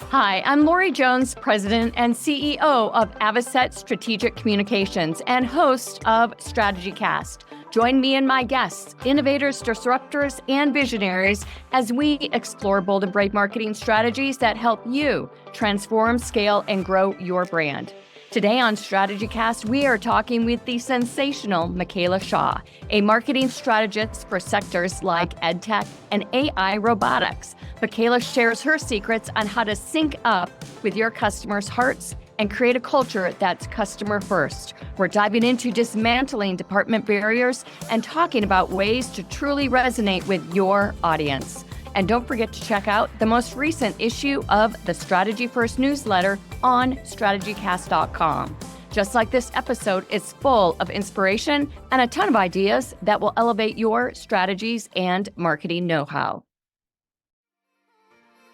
Hi, I'm Lori Jones, President and CEO of Avocet Strategic Communications and host of StrategyCast. Join me and my guests, innovators, disruptors, and visionaries as we explore bold and brave marketing strategies that help you transform, scale, and grow your brand. Today on StrategyCast, we are talking with the sensational Micaela Shaw, a marketing strategist for sectors like EdTech and AI robotics. Micaela shares her secrets on how to sync up with your customers' hearts and create a culture that's customer first. We're diving into dismantling department barriers and talking about ways to truly resonate with your audience. And don't forget to check out the most recent issue of the Strategy First newsletter on StrategyCast.com. Just like this episode, it's full of inspiration and a ton of ideas that will elevate your strategies and marketing know-how.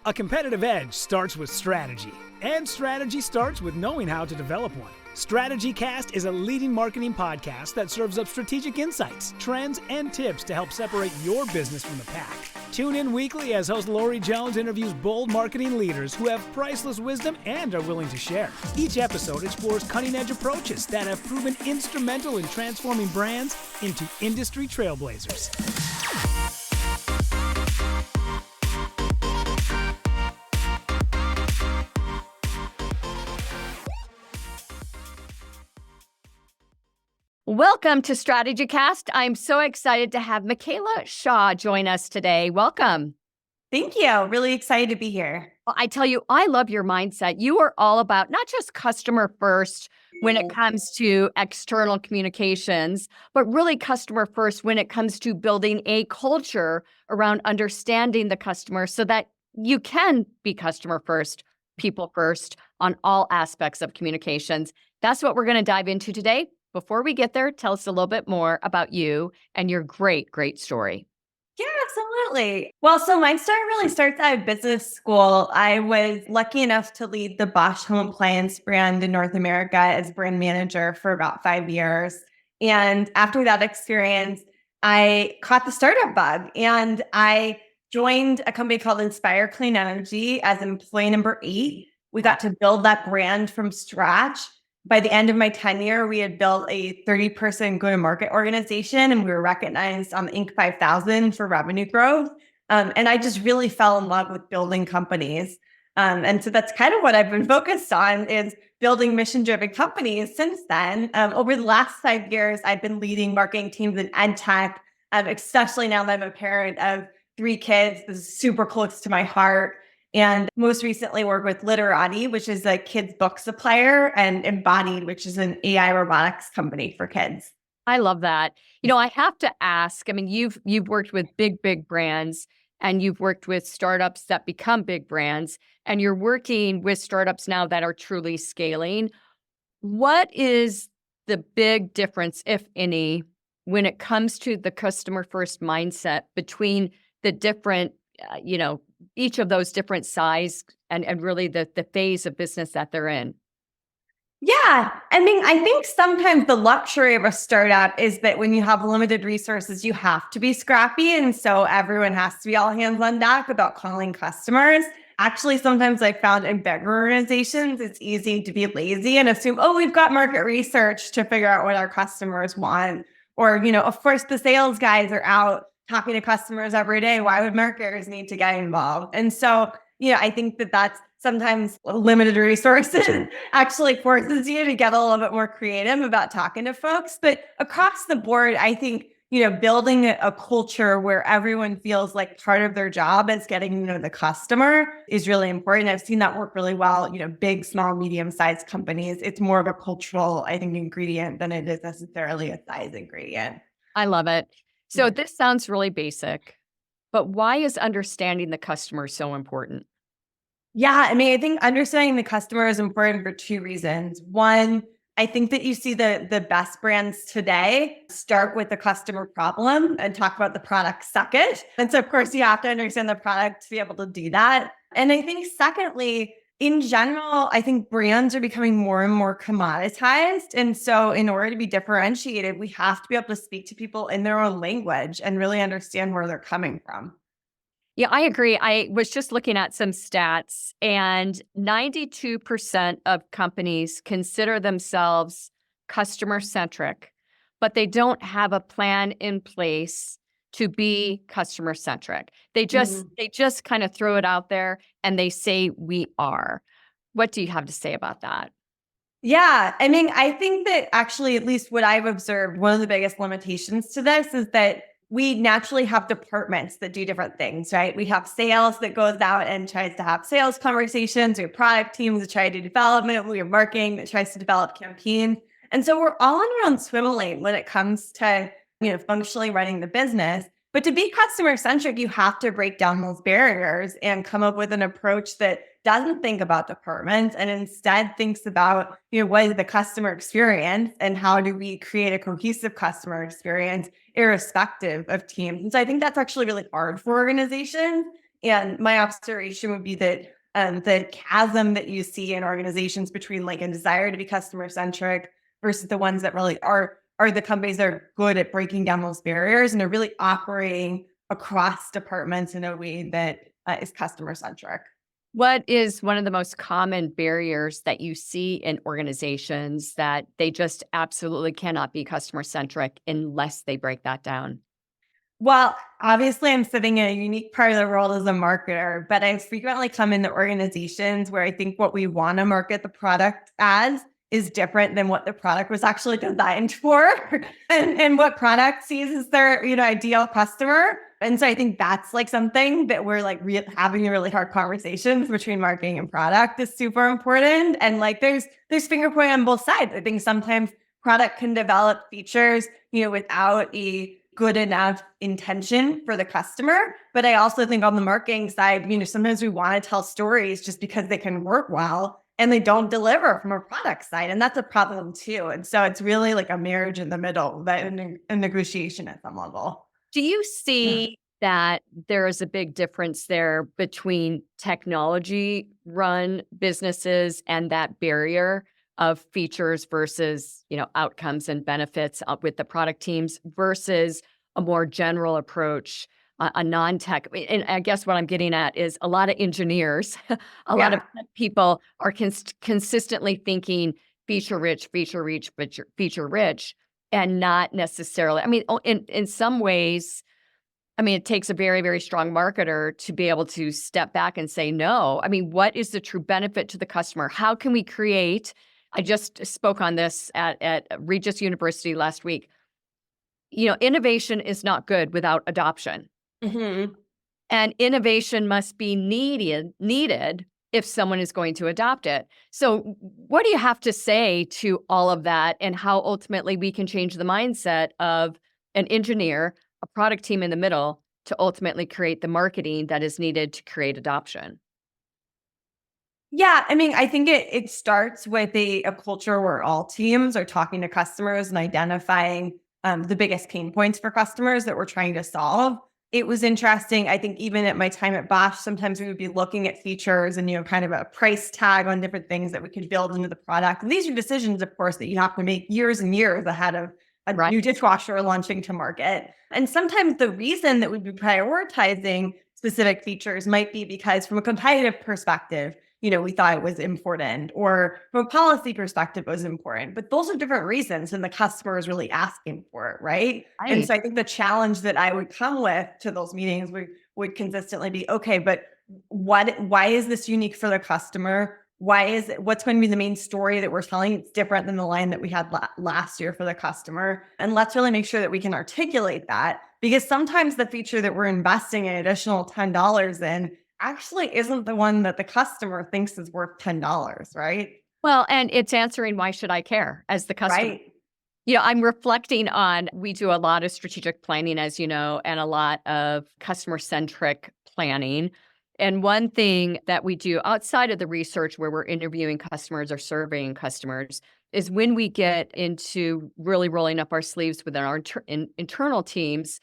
A competitive edge starts with strategy, and strategy starts with knowing how to develop one. StrategyCast is a leading marketing podcast that serves up strategic insights, trends, and tips to help separate your business from the pack. Tune in weekly as host Lori Jones interviews bold marketing leaders who have priceless wisdom and are willing to share. Each episode explores cutting-edge approaches that have proven instrumental in transforming brands into industry trailblazers. Welcome to StrategyCast. I'm so excited to have Micaela Shaw join us today. Welcome. Thank you. Really excited to be here. Well, I tell you, I love your mindset. You are all about not just customer first when it comes to external communications, but really customer first when it comes to building a culture around understanding the customer so that you can be customer first, people first on all aspects of communications. That's what we're going to dive into today. Before we get there, tell us a little bit more about you and your great story. Yeah, absolutely. Well, so my story really starts out of business school. I was lucky enough to lead the Bosch home appliance brand in North America as brand manager for about 5 years. And after that experience, I caught the startup bug and I joined a company called Inspire Clean Energy as employee number 8. We got to build that brand from scratch. By the end of my tenure, we had built a 30-person go-to-market organization, and we were recognized on the Inc. 5000 for revenue growth. And I just really fell in love with building companies. And so that's kind of what I've been focused on is building mission-driven companies since then. Over the last 5 years, I've been leading marketing teams in EdTech, especially now that I'm a parent of 3 kids. This is super close to my heart. And most recently worked with Literati, which is a kids book supplier, and Embodied, which is an AI robotics company for kids. I love that. You know, I have to ask, I mean, you've worked with big brands and you've worked with startups that become big brands, and you're working with startups now that are truly scaling. What is the big difference, if any, when it comes to the customer first mindset between the different, each of those different size and really the phase of business that they're in? Yeah. I mean, I think sometimes the luxury of a startup is that when you have limited resources, you have to be scrappy. And so everyone has to be all hands on deck about calling customers. Actually, sometimes I found in bigger organizations, it's easy to be lazy and assume, we've got market research to figure out what our customers want. Or, of course, the sales guys are out talking to customers every day. Why would marketers need to get involved? And so, I think that that's sometimes limited resources actually forces you to get a little bit more creative about talking to folks. But across the board, I think, building a culture where everyone feels like part of their job is getting to know the customer is really important. I've seen that work really well, big, small, medium-sized companies. It's more of a cultural, I think, ingredient than it is necessarily a size ingredient. I love it. So this sounds really basic, but why is understanding the customer so important? Yeah, I mean, I think understanding the customer is important for 2 reasons. One, I think that you see the best brands today start with the customer problem and talk about the product second. And so, of course, you have to understand the product to be able to do that. And I think secondly, in general, I think brands are becoming more and more commoditized. And so in order to be differentiated, we have to be able to speak to people in their own language and really understand where they're coming from. Yeah, I agree. I was just looking at some stats, and 92% of companies consider themselves customer-centric, but they don't have a plan in place to be customer-centric. They just kind of throw it out there and they say we are. What do you have to say about that? Yeah. I mean, I think that actually, at least what I've observed, one of the biggest limitations to this is that we naturally have departments that do different things, right? We have sales that goes out and tries to have sales conversations. We have product teams that try to do development. We have marketing that tries to develop campaigns. And so we're all in our own swim lane when it comes to, functionally running the business. But to be customer centric, you have to break down those barriers and come up with an approach that doesn't think about departments and instead thinks about, what is the customer experience and how do we create a cohesive customer experience irrespective of teams. And so I think that's actually really hard for organizations. And my observation would be that the chasm that you see in organizations between like a desire to be customer centric versus the ones that really are the companies that are good at breaking down those barriers and are really operating across departments in a way that is customer centric. What is one of the most common barriers that you see in organizations that they just absolutely cannot be customer centric unless they break that down? Well, obviously, I'm sitting in a unique part of the world as a marketer, but I frequently come into organizations where I think what we want to market the product as is different than what the product was actually designed for and what product sees as their, ideal customer. And so I think that's like something that we're like having a really hard conversations between marketing and product is super important. And like there's finger pointing on both sides. I think sometimes product can develop features, without a good enough intention for the customer. But I also think on the marketing side, sometimes we want to tell stories just because they can work well and they don't deliver from a product side. And that's a problem too. And so it's really like a marriage in the middle, that a negotiation at some level. Do you Yeah. see that there is a big difference there between technology run businesses and that barrier of features versus, outcomes and benefits with the product teams versus a more general approach, a non-tech? And I guess what I'm getting at is a lot of engineers, a lot of Yeah. people are consistently thinking feature rich, feature rich, and not necessarily. I mean, in some ways, I mean, it takes a very, very strong marketer to be able to step back and say, no. I mean, what is the true benefit to the customer? How can we create? I just spoke on this at Regis University last week. Innovation is not good without adoption. Hmm. And innovation must be needed if someone is going to adopt it. So what do you have to say to all of that and how ultimately we can change the mindset of an engineer, a product team in the middle to ultimately create the marketing that is needed to create adoption? Yeah, I mean, I think it starts with a culture where all teams are talking to customers and identifying the biggest pain points for customers that we're trying to solve. It was interesting. I think even at my time at Bosch, sometimes we would be looking at features and, kind of a price tag on different things that we could build into the product. And these are decisions, of course, that you have to make years and years ahead of a Right. new dishwasher launching to market. And sometimes the reason that we'd be prioritizing specific features might be because from a competitive perspective, we thought it was important, or from a policy perspective, it was important. But those are different reasons, and the customer is really asking for it, right? And Right. so I think the challenge that I would come with to those meetings would consistently be, okay, but why is this unique for the customer? What's going to be the main story that we're telling? It's different than the line that we had last year for the customer. And let's really make sure that we can articulate that, because sometimes the feature that we're investing an additional $10 in actually isn't the one that the customer thinks is worth $10, right? Well, and it's answering why should I care as the customer. Right. I'm reflecting on, we do a lot of strategic planning, as you know, and a lot of customer-centric planning. And one thing that we do outside of the research where we're interviewing customers or surveying customers is when we get into really rolling up our sleeves within our internal teams,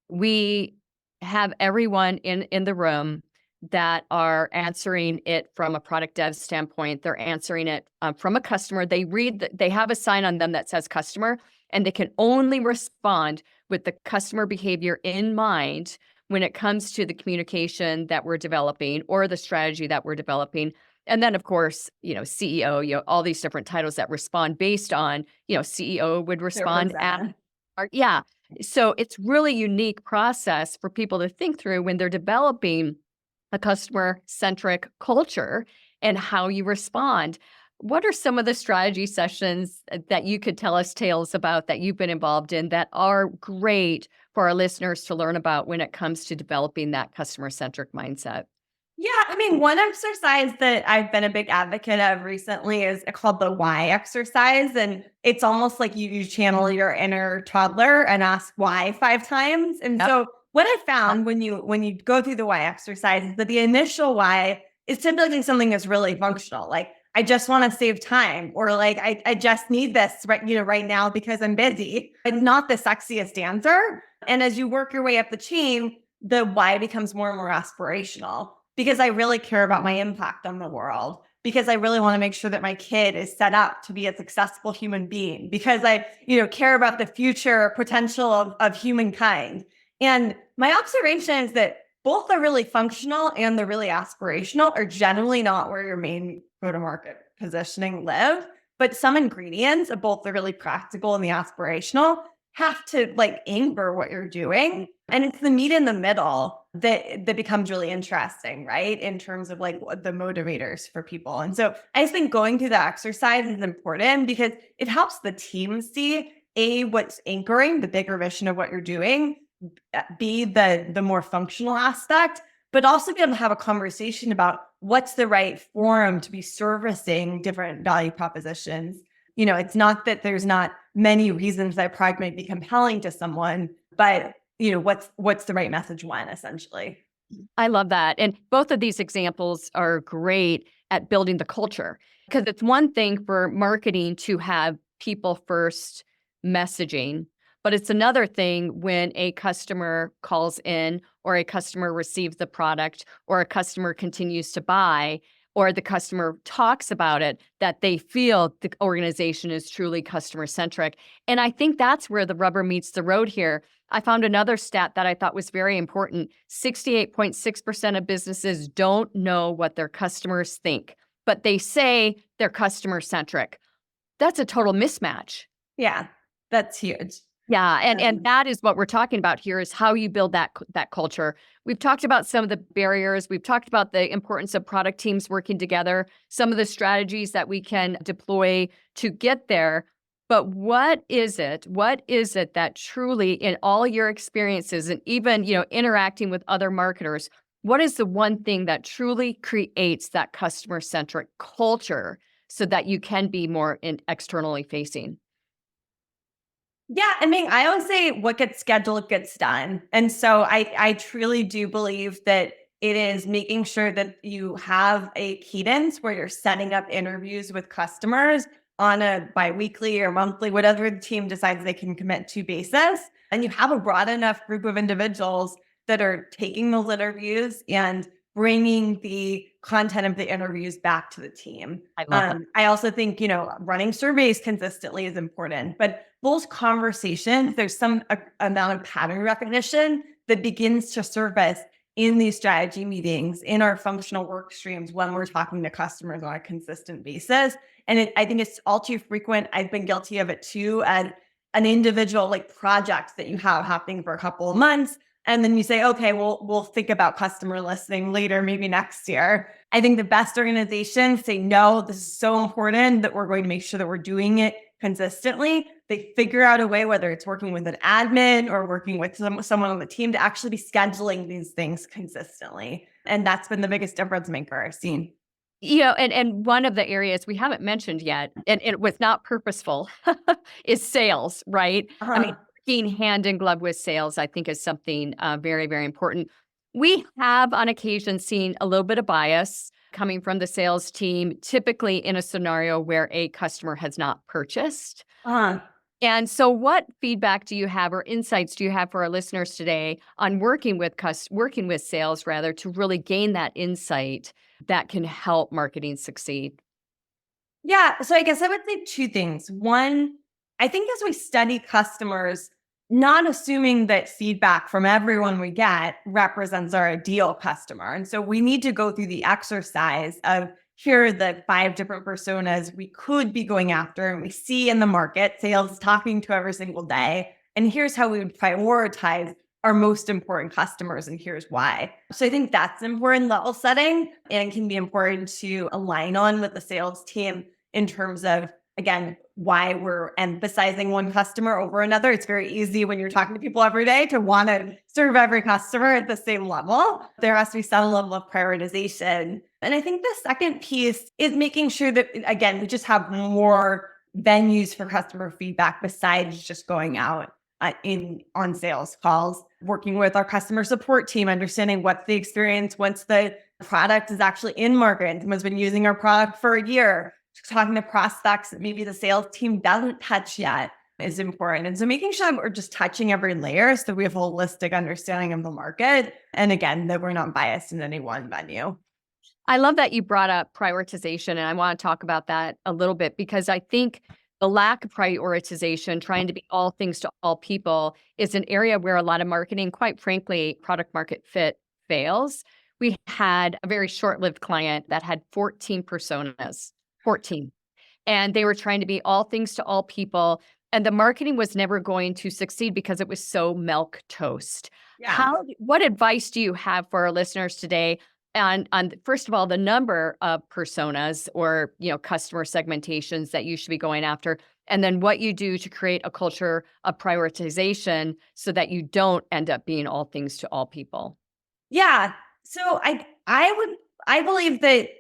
we have everyone in the room that are answering it from a product dev standpoint. They're answering it from a customer. They have a sign on them that says customer, and they can only respond with the customer behavior in mind when it comes to the communication that we're developing or the strategy that we're developing. And then, of course, CEO, all these different titles that respond based on, CEO would respond at, yeah. So it's really unique process for people to think through when they're developing a customer-centric culture and how you respond. What are some of the strategy sessions that you could tell us tales about that you've been involved in that are great for our listeners to learn about when it comes to developing that customer-centric mindset? Yeah, I mean, one exercise that I've been a big advocate of recently is called the why exercise. And it's almost like you channel your inner toddler and ask why 5 times. And so what I found when you go through the why exercise is that the initial why is typically something that's really functional. Like, I just want to save time, or like, I just need this right now because I'm busy. It's not the sexiest answer. And as you work your way up the chain, the why becomes more and more aspirational, because I really care about my impact on the world, because I really want to make sure that my kid is set up to be a successful human being, because I, care about the future potential of humankind. And my observation is that both the really functional and the really aspirational are generally not where your main go-to-market positioning live. But some ingredients of both the really practical and the aspirational have to anchor what you're doing. And it's the meat in the middle that becomes really interesting, right? In terms of the motivators for people. And so I just think going through the exercise is important because it helps the team see what's anchoring the bigger vision of what you're doing, B, the more functional aspect, but also be able to have a conversation about what's the right forum to be servicing different value propositions. It's not that there's not many reasons that product might be compelling to someone, but what's the right message when, essentially. I love that. And both of these examples are great at building the culture, because it's one thing for marketing to have people first messaging, but it's another thing when a customer calls in, or a customer receives the product, or a customer continues to buy, or the customer talks about it, that they feel the organization is truly customer-centric. And I think that's where the rubber meets the road here. I found another stat that I thought was very important. 68.6% of businesses don't know what their customers think, but they say they're customer-centric. That's a total mismatch. Yeah, that's huge. Yeah, and that is what we're talking about here, is how you build that culture. We've talked about some of the barriers. We've talked about the importance of product teams working together, some of the strategies that we can deploy to get there. But what is it that truly, in all your experiences and even, interacting with other marketers, what is the one thing that truly creates that customer-centric culture so that you can be more externally facing? Yeah, I mean, I always say what gets scheduled gets done. And so I truly do believe that it is making sure that you have a cadence where you're setting up interviews with customers on a biweekly or monthly, whatever the team decides they can commit to basis. And you have a broad enough group of individuals that are taking those interviews and bringing the content of the interviews back to the team. I love that. I also think, running surveys consistently is important, but those conversations, there's some amount of pattern recognition that begins to surface in these strategy meetings, in our functional work streams, when we're talking to customers on a consistent basis. And I think it's all too frequent. I've been guilty of it too. And an individual project that you have happening for a couple of months, and then you say, okay, we'll think about customer listening later, maybe next year. I think the best organizations say, no, this is so important that we're going to make sure that we're doing it consistently. They figure out a way, whether it's working with an admin or working with someone on the team, to actually be scheduling these things consistently. And that's been the biggest difference maker I've seen. And one of the areas we haven't mentioned yet, and it was not purposeful, is sales, right? Uh-huh. I mean, working hand in glove with sales, I think, is something very, very important. We have on occasion seen a little bit of bias coming from the sales team, typically in a scenario where a customer has not purchased. Uh-huh. And so what feedback do you have, or insights do you have for our listeners today on working with sales, rather, to really gain that insight that can help marketing succeed? Yeah. So I guess I would say two things. One, I think as we study customers, not assuming that feedback from everyone we get represents our ideal customer. And so we need to go through the exercise of here are the 5 different personas we could be going after and we see in the market, sales talking to every single day. And here's how we would prioritize our most important customers, and here's why. So I think that's important level setting and can be important to align on with the sales team in terms of, again, why we're emphasizing one customer over another. It's very easy when you're talking to people every day to want to serve every customer at the same level. There has to be some level of prioritization. And I think the second piece is making sure that, again, we just have more venues for customer feedback besides just going out on sales calls, working with our customer support team, understanding what's the experience once the product is actually in market and someone's been using our product for a year. Talking to prospects that maybe the sales team doesn't touch yet is important. And so making sure we're just touching every layer so we have a holistic understanding of the market. And again, that we're not biased in any one venue. I love that you brought up prioritization, and I want to talk about that a little bit because I think the lack of prioritization, trying to be all things to all people, is an area where a lot of marketing, quite frankly, product market fit fails. We had a very short-lived client that had 14 personas. 14. And they were trying to be all things to all people. And the marketing was never going to succeed because it was so milquetoast. Yeah. What advice do you have for our listeners today on first of all, the number of personas or, customer segmentations that you should be going after, and then what you do to create a culture of prioritization so that you don't end up being all things to all people? Yeah. So I believe that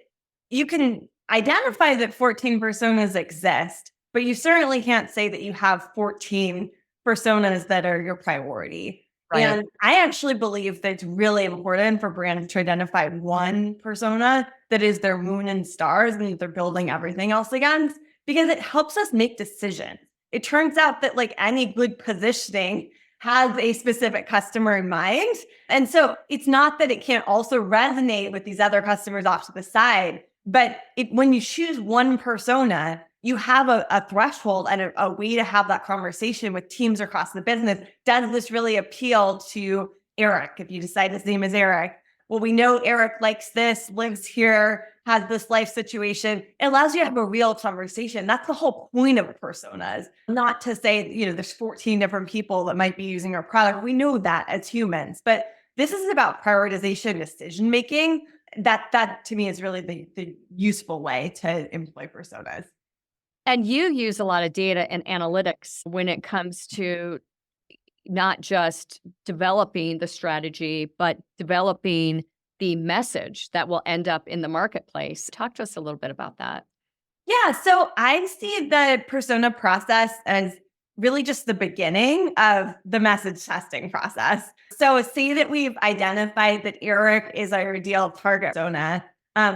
you can identify that 14 personas exist, but you certainly can't say that you have 14 personas that are your priority. Right. And I actually believe that it's really important for brands to identify one persona that is their moon and stars and they're building everything else against, because it helps us make decisions. It turns out that like any good positioning has a specific customer in mind. And so it's not that it can't also resonate with these other customers off to the side, but when you choose one persona, you have a threshold and a way to have that conversation with teams across the business. Does this really appeal to Eric? If you decide his name is Eric, well, we know Eric likes this, lives here, has this life situation. It allows you to have a real conversation. That's the whole point of personas. Not to say, there's 14 different people that might be using our product. We know that as humans, but this is about prioritization, decision-making. That to me is really the useful way to employ personas. And you use a lot of data and analytics when it comes to not just developing the strategy, but developing the message that will end up in the marketplace. Talk to us a little bit about that. Yeah, so I see the persona process as really just the beginning of the message testing process. So say that we've identified that Eric is our ideal target persona.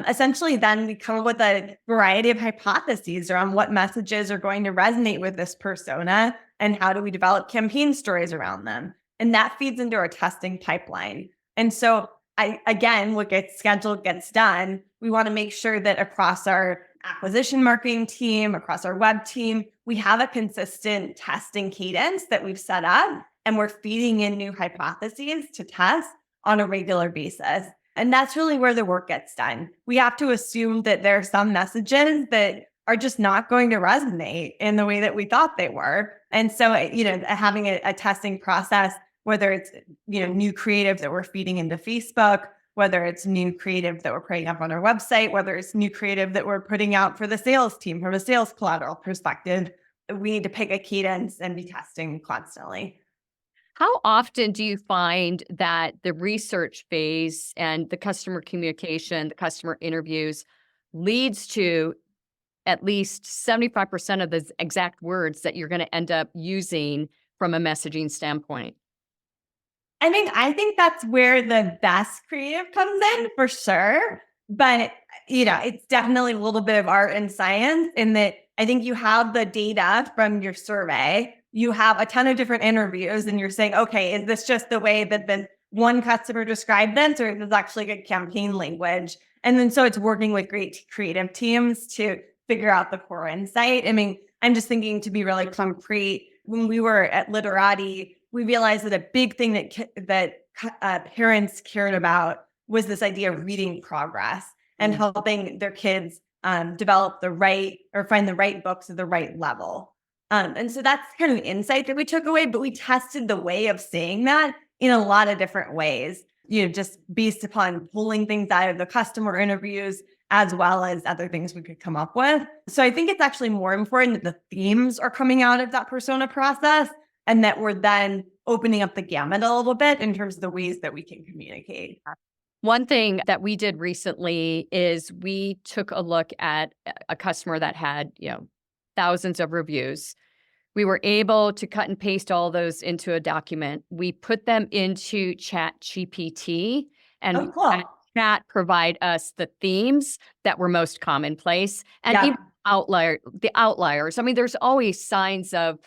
Essentially, then we come up with a variety of hypotheses around what messages are going to resonate with this persona and how do we develop campaign stories around them. And that feeds into our testing pipeline. And so what gets scheduled gets done. We want to make sure that across our acquisition marketing team, across our web team, we have a consistent testing cadence that we've set up, and we're feeding in new hypotheses to test on a regular basis. And that's really where the work gets done. We have to assume that there are some messages that are just not going to resonate in the way that we thought they were. And so, having a testing process, whether it's, new creative that we're feeding into Facebook, whether it's new creative that we're putting up on our website, whether it's new creative that we're putting out for the sales team from a sales collateral perspective, we need to pick a cadence and be testing constantly. How often do you find that the research phase and the customer communication, the customer interviews leads to at least 75% of the exact words that you're going to end up using from a messaging standpoint? I think that's where the best creative comes in for sure. But, it's definitely a little bit of art and science in that I think you have the data from your survey. You have a ton of different interviews and you're saying, okay, is this just the way that the one customer described this, or is this actually good campaign language? And then so it's working with great creative teams to figure out the core insight. I'm just thinking, to be really concrete, when we were at Literati, we realized that a big thing that parents cared about was this idea of reading progress and helping their kids develop the right or find the right books at the right level. And so that's kind of insight that we took away, but we tested the way of saying that in a lot of different ways, just based upon pulling things out of the customer interviews as well as other things we could come up with. So I think it's actually more important that the themes are coming out of that persona process and that we're then opening up the gamut a little bit in terms of the ways that we can communicate. One thing that we did recently is we took a look at a customer that had, thousands of reviews. We were able to cut and paste all those into a document. We put them into ChatGPT, and Chat provide us the themes that were most commonplace and even the outliers. I mean, there's always signs of,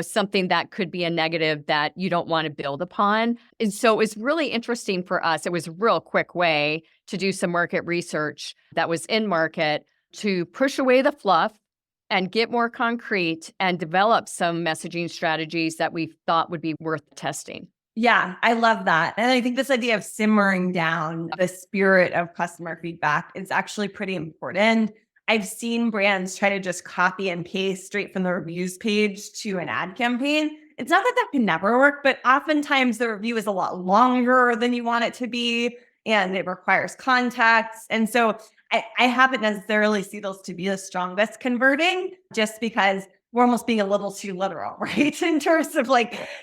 something that could be a negative that you don't want to build upon. And so it was really interesting for us. It was a real quick way to do some market research that was in market to push away the fluff and get more concrete and develop some messaging strategies that we thought would be worth testing. Yeah, I love that. And I think this idea of simmering down the spirit of customer feedback is actually pretty important. I've seen brands try to just copy and paste straight from the reviews page to an ad campaign. It's not that that can never work, but oftentimes the review is a lot longer than you want it to be, and it requires context. And so I haven't necessarily seen those to be the strongest converting, just because we're almost being a little too literal, right? In terms of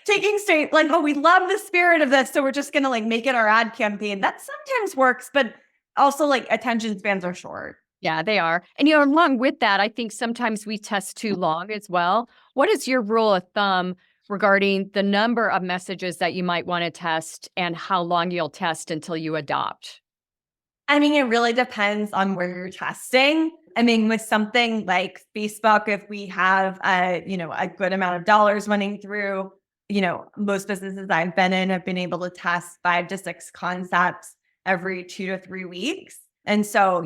taking straight, oh, we love the spirit of this, so we're just going to make it our ad campaign. That sometimes works, but also attention spans are short. Yeah, they are. And, along with that, I think sometimes we test too long as well. What is your rule of thumb regarding the number of messages that you might want to test and how long you'll test until you adopt? I mean, it really depends on where you're testing. I mean, with something like Facebook, if we have a good amount of dollars running through, most businesses I've been in have been able to test 5 to 6 concepts every 2 to 3 weeks. And so,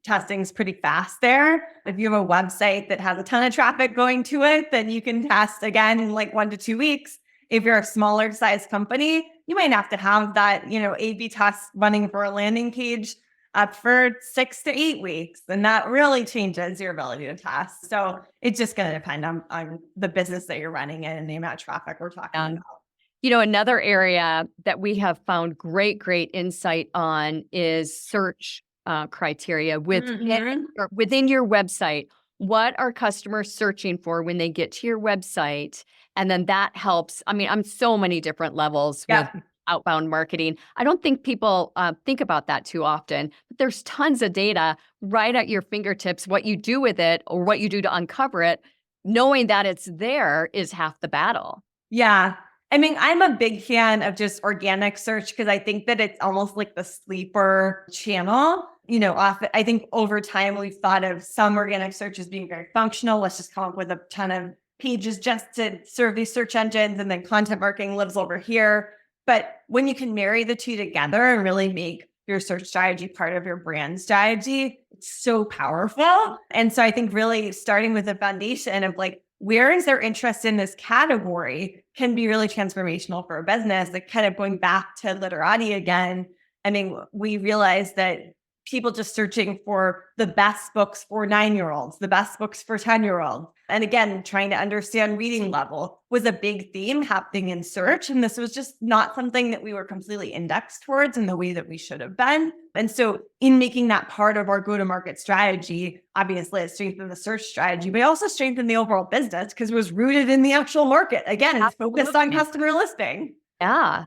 testing's pretty fast there. If you have a website that has a ton of traffic going to it, then you can test again in 1 to 2 weeks. If you're a smaller size company, you might have to have that, A/B test running for a landing page up for 6 to 8 weeks. And that really changes your ability to test. So it's just going to depend on the business that you're running in and the amount of traffic we're talking about. Another area that we have found great insight on is search criteria within your website. What are customers searching for when they get to your website? And then that helps. I mean, on so many different levels with outbound marketing. I don't think people think about that too often, but there's tons of data right at your fingertips. What you do with it or what you do to uncover it, knowing that it's there is half the battle. Yeah. I mean, I'm a big fan of just organic search because I think that it's almost like the sleeper channel. I think over time we've thought of some organic search as being very functional. Let's just come up with a ton of pages just to serve these search engines, and then content marketing lives over here. But when you can marry the two together and really make your search strategy part of your brand strategy, it's so powerful. And so I think really starting with the foundation of where is their interest in this category can be really transformational for a business. Kind of going back to literati again. I mean, we realized that people just searching for the best books for 9-year-olds, the best books for 10-year-olds. And again, trying to understand reading level was a big theme happening in search. And this was just not something that we were completely indexed towards in the way that we should have been. And so in making that part of our go-to-market strategy, obviously it strengthened the search strategy, but also strengthened the overall business because it was rooted in the actual market. Again, it's focused on customer listing. Yeah.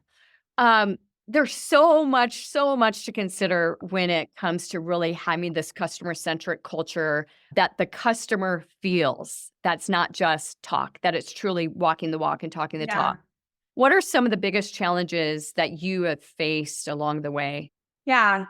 There's so much to consider when it comes to really having this customer-centric culture that the customer feels. That's not just talk, that it's truly walking the walk and talking the talk. What are some of the biggest challenges that you have faced along the way? Yeah.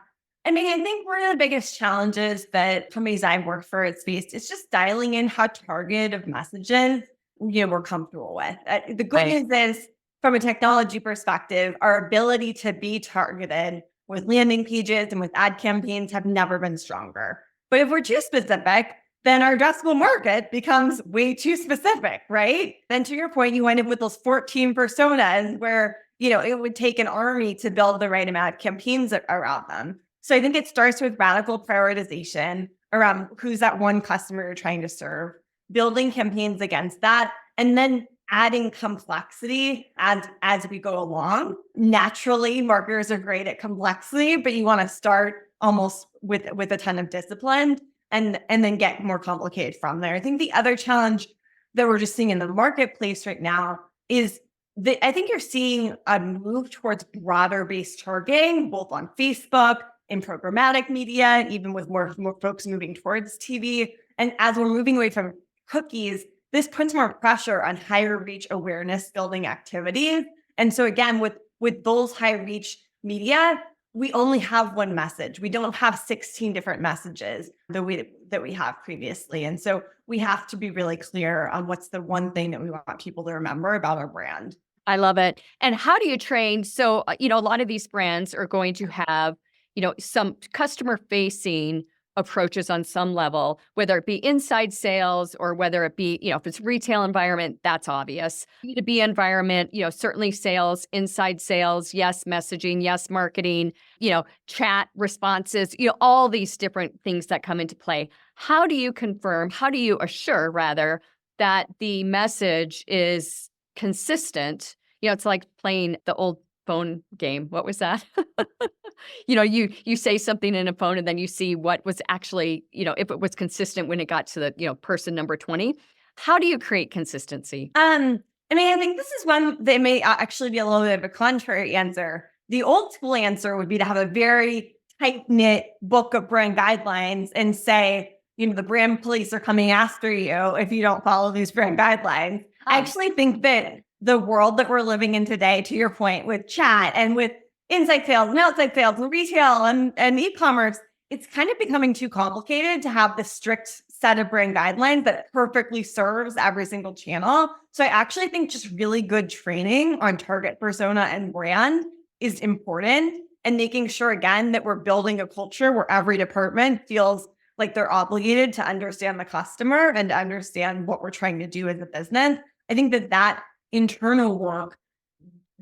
I mean, I think one of the biggest challenges that companies I've worked for has faced is just dialing in how targeted of messages we're comfortable with. The good news is, from a technology perspective, our ability to be targeted with landing pages and with ad campaigns have never been stronger. But if we're too specific, then our addressable market becomes way too specific, right? Then to your point, you wind up with those 14 personas where, it would take an army to build the right amount of campaigns around them. So I think it starts with radical prioritization around who's that one customer you're trying to serve, building campaigns against that, and then adding complexity as we go along. Naturally, marketers are great at complexity, but you want to start almost with a ton of discipline and then get more complicated from there. I think the other challenge that we're just seeing in the marketplace right now is that I think you're seeing a move towards broader based targeting, both on Facebook, in programmatic media, even with more folks moving towards TV. And as we're moving away from cookies, this puts more pressure on higher reach awareness building activities. And so again, with those high reach media, we only have one message. We don't have 16 different messages that we have previously. And so we have to be really clear on what's the one thing that we want people to remember about our brand. I love it. And how do you train? So, a lot of these brands are going to have, some customer facing approaches on some level, whether it be inside sales or whether it be, if it's retail environment, that's obvious. B2B environment, certainly sales, inside sales, yes, messaging, yes, marketing, chat responses, all these different things that come into play. How do you assure rather that the message is consistent? It's like playing the old phone game. What was that? You say something in a phone and then you see what was actually, if it was consistent when it got to the, person number 20. How do you create consistency? I think this is one that may actually be a little bit of a contrary answer. The old school answer would be to have a very tight-knit book of brand guidelines and say, the brand police are coming after you if you don't follow these brand guidelines. I actually think that the world that we're living in today, to your point, with chat and with inside sales and outside sales and retail and e-commerce, it's kind of becoming too complicated to have the strict set of brand guidelines that perfectly serves every single channel. So I actually think just really good training on target persona and brand is important, and making sure, again, that we're building a culture where every department feels like they're obligated to understand the customer and to understand what we're trying to do as a business. I think that internal work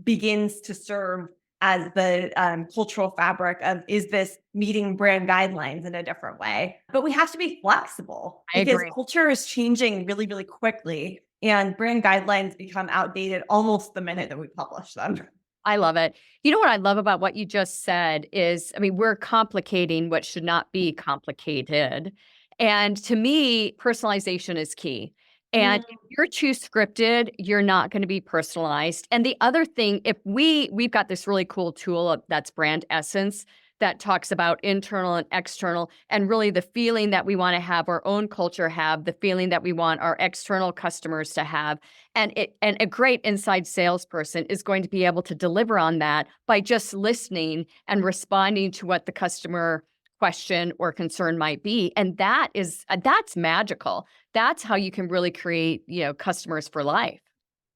begins to serve as the cultural fabric of, is this meeting brand guidelines in a different way? But we have to be flexible because culture is changing really, really quickly, and brand guidelines become outdated almost the minute that we publish them. I love it. You know what I love about what you just said is, we're complicating what should not be complicated. And to me, personalization is key. And if you're too scripted, you're not going to be personalized. And the other thing, if we've got this really cool tool that's Brand Essence that talks about internal and external, and really the feeling that we want to have our own culture have, the feeling that we want our external customers to have. And a great inside salesperson is going to be able to deliver on that by just listening and responding to what the customer question or concern might be. And that's magical. That's how you can really create, customers for life.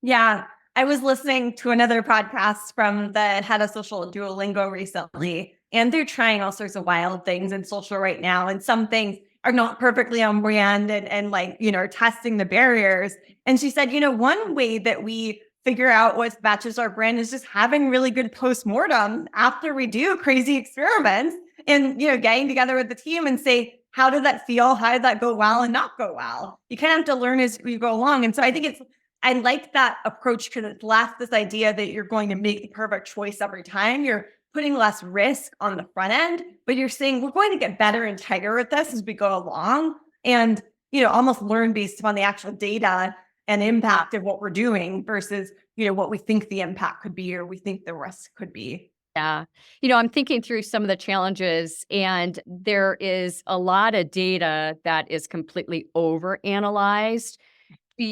Yeah. I was listening to another podcast from the head of social at Duolingo recently, and they're trying all sorts of wild things in social right now. And some things are not perfectly on brand and testing the barriers. And she said, one way that we figure out what matches our brand is just having really good postmortem after we do crazy experiments and, getting together with the team and say, how did that feel? How did that go well and not go well? You kind of have to learn as you go along. And so I think I like that approach because it's less this idea that you're going to make the perfect choice every time. You're putting less risk on the front end, but you're saying we're going to get better and tighter at this as we go along and, almost learn based upon the actual data and impact of what we're doing versus, what we think the impact could be or we think the risk could be. Yeah. I'm thinking through some of the challenges, and there is a lot of data that is completely overanalyzed.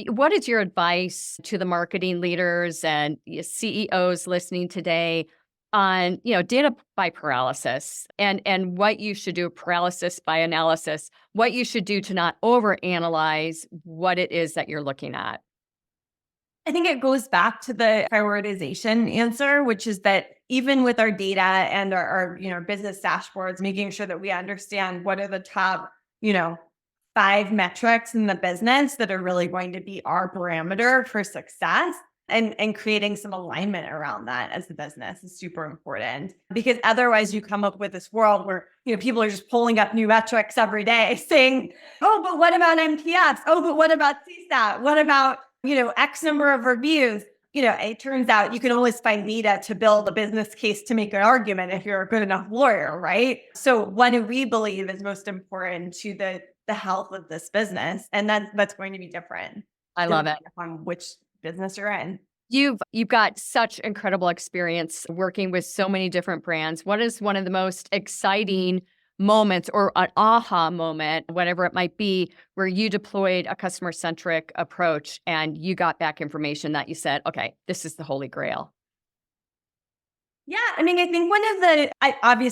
What is your advice to the marketing leaders and CEOs listening today on, data by paralysis and what you should do, paralysis by analysis, what you should do to not overanalyze what it is that you're looking at? I think it goes back to the prioritization answer, which is that even with our data and our business dashboards, making sure that we understand what are the top, 5 metrics in the business that are really going to be our parameter for success. And creating some alignment around that as a business is super important, because otherwise you come up with this world where, people are just pulling up new metrics every day saying, oh, but what about NPS? Oh, but what about CSAT? What about, X number of reviews? It turns out you can always find data to build a business case to make an argument if you're a good enough lawyer, right? So what do we believe is most important to the health of this business? And that's going to be different. I love it. On which business you're in. You've got such incredible experience working with so many different brands. What is one of the most exciting moments or an aha moment, whatever it might be, where you deployed a customer-centric approach and you got back information that you said, okay, this is the holy grail? Yeah, I think one of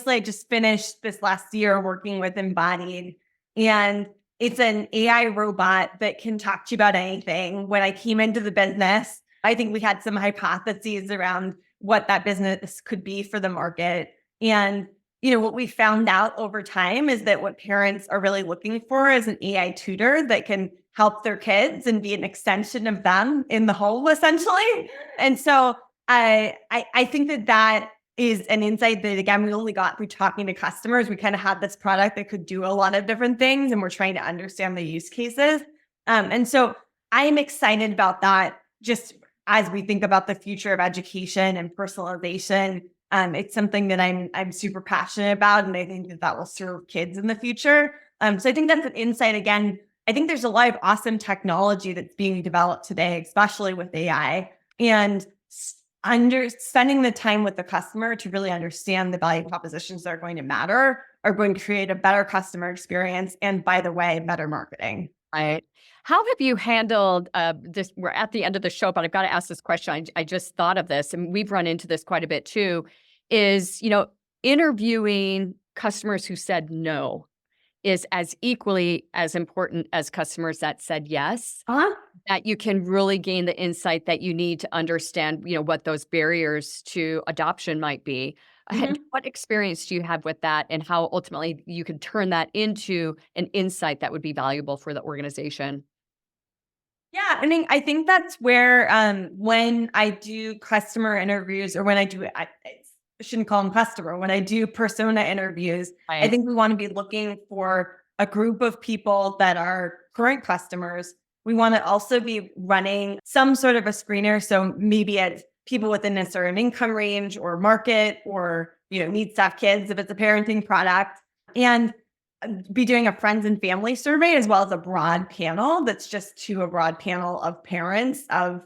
I just finished this last year working with Embodied, and it's an AI robot that can talk to you about anything. When I came into the business, I think we had some hypotheses around what that business could be for the market. And, what we found out over time is that what parents are really looking for is an AI tutor that can help their kids and be an extension of them in the home, essentially. And so I think that is an insight that, again, we only got through talking to customers. We kind of had this product that could do a lot of different things, and we're trying to understand the use cases. And so I'm excited about that. Just as we think about the future of education and personalization, it's something that I'm super passionate about, and I think that will serve kids in the future. So I think that's an insight. Again, I think there's a lot of awesome technology that's being developed today, especially with AI, and spending the time with the customer to really understand the value propositions that are going to matter are going to create a better customer experience, and, by the way, better marketing. Right. How have you handled this? We're at the end of the show, but I've got to ask this question. I just thought of this, and we've run into this quite a bit too, is, interviewing customers who said no is as equally as important as customers that said yes. That you can really gain the insight that you need to understand, what those barriers to adoption might be. And what experience do you have with that, and how ultimately you can turn that into an insight that would be valuable for the organization? Yeah, I think that's where when I do customer interviews, or when I shouldn't call them customer, when I do persona interviews, Right. I think we want to be looking for a group of people that are current customers. We want to also be running some sort of a screener. So maybe it's people within a certain income range or market, or, needs to have kids if it's a parenting product, and be doing a friends and family survey, as well as a broad panel that's just to a broad panel of parents of,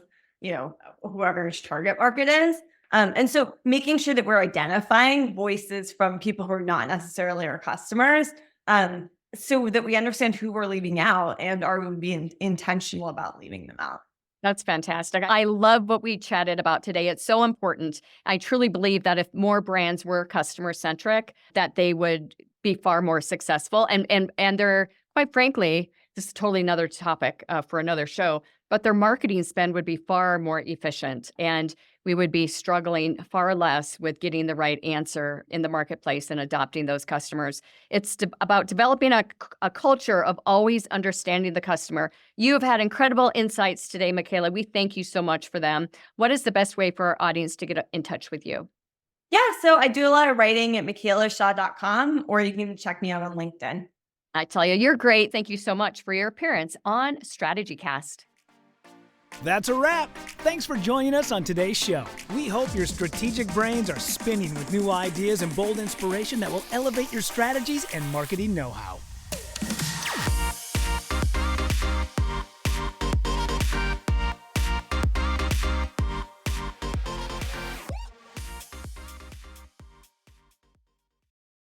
whoever his target market is. And so making sure that we're identifying voices from people who are not necessarily our customers, so that we understand who we're leaving out, and are we being intentional about leaving them out. That's fantastic. I love what we chatted about today. It's so important. I truly believe that if more brands were customer-centric, that they would be far more successful. And they're, quite frankly, this is totally another topic for another show, but their marketing spend would be far more efficient, and we would be struggling far less with getting the right answer in the marketplace and adopting those customers. It's about developing a culture of always understanding the customer. You have had incredible insights today, Micaela. We thank you so much for them. What is the best way for our audience to get in touch with you? Yeah, so I do a lot of writing at micaelashaw.com, or you can check me out on LinkedIn. I tell you, you're great. Thank you so much for your appearance on StrategyCast. That's a wrap. Thanks for joining us on today's show. We hope your strategic brains are spinning with new ideas and bold inspiration that will elevate your strategies and marketing know-how.